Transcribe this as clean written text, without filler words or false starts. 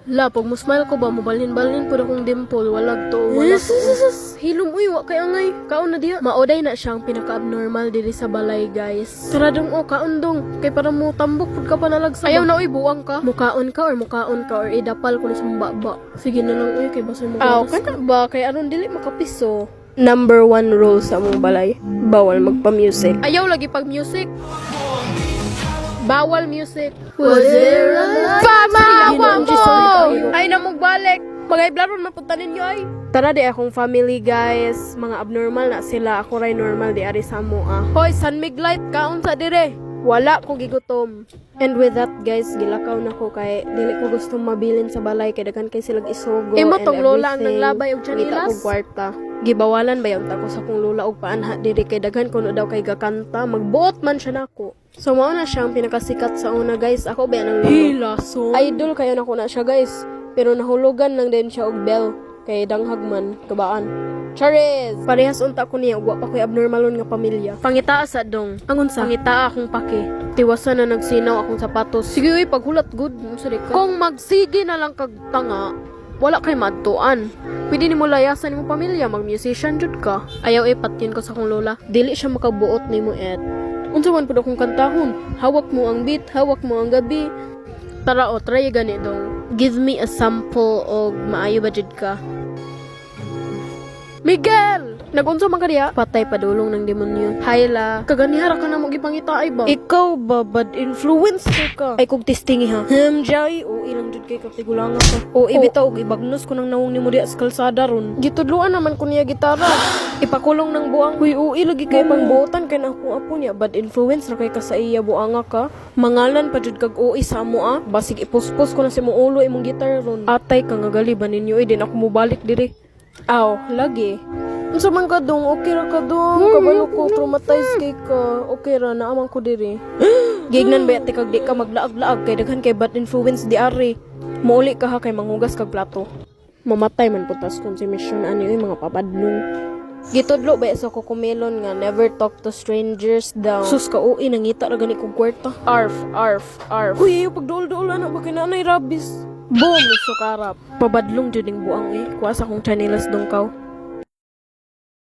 La, pag mo smile ko ba, mabalhin-balhin po akong dimple, walag to, walag to. Hilom, uy, wa kay angay. Kaon na diya. Maoday na siyang pinaka-abnormal diri sa balay, guys. Tara dong, kaon dong. Kay para mo tambok, pud ka pa nalagsa. Ayaw na, uy, buwang ka. Mukaon ka or idapal ko na sa mbaba. Sige na lang, uy, kay basa mo. Aw, kana ba? Kay aron dili makapiso. Number 1 rule sa among balay, bawal magpa-music. Ayaw lagi pag-music. Bawal music. Was there a light? Pamawa mo! Ay na magbalik. Magay-blaron mapunta ninyo ay. Tara di akong family guys. Mga abnormal na sila. Ako ray normal di ari sa mua. Hoy, San Miglite, kaon sa dire. Wala ko gigutom. And with that guys, gilakaw na ko kay dili ko gustong mabilin sa balay kay daghan kay sila isugo and everything. Lola ang naglabay og chanilas. Kita ko kwarta. Gibawalan ba yung tako sa kong lola og paanha diri kay daghan kuno daw kay gakanta. Magbuot man siya nako. So mao na siyang pinakasikat sa una guys. Ako ba nang hilaso. Idol kayo na ko na siya guys. Pero nahulugan lang din siya og bell kay danghag man kabaan. Charis! Parehas unta ko niya, uwa pa ko'y abnormalon nga pamilya. Pangitaa sa dong. Angon sa? Pangitaa akong paki. Tiwasan na nagsinaw akong sapatos. Sige uy, paghulat good. Kung magsige na lang kag tanga, wala kay madtuan. Pwede ni mo layasan ni mo pamilya, mag-musician jud ka. Ayaw patyin ko sa akong lola. Dili siya makabuot ni mo unsa man pud akong kantahon. Hawak mo ang beat, hawak mo ang gabi. Tara o, try gani dong. Give me a sample og maayo ba jud ka? Miguel! Nagunsa man ka diya? Patay padulong ng demonyo. Hayla, kaganihara ka na mo gipangita ay ba? Ikaw ba bad influence ka? Ay kog testingi ha. Jay, o ilang jud kay katigulanga ka. O ibitaw og ibagnos ko nang nawong nimo diya sa kalsada ron. Gitudluan naman ko niya gitara. Ipakulong ng buang. Huy, lagi kay pangbuotan kay na akong apo niya. Bad influence ra kay ka sa iya buanga ka. Mangalan pa jud kag oi sa amo ah. Basig ipuspos ko na si mo ulo imong gitar ron. Atay ka nga gali ba ninyo din ako mobalik diri. Aw, lagi. Unsa man ka dong, okay ra ka dong. Kabalo ko, traumatized kay ka. Okay ra, naaman ko diri. Gignan ba kag di ka maglaag-laag kay daghan kay bad influence di ari. Mauli ka ha kay manghugas kag plato. Mamatay man putas kung si mission ani oy mga papadlong. Gitudlo ba sa kokomelon nga never talk to strangers daw. Sus ka ui nangita ra gani kog kwarta. Arf. Uy, pagdol-dol ana ba kay nanay rabis. Boom, sukarap. Pabadlong jud ning buang kuasa kong chanilas dong kaw.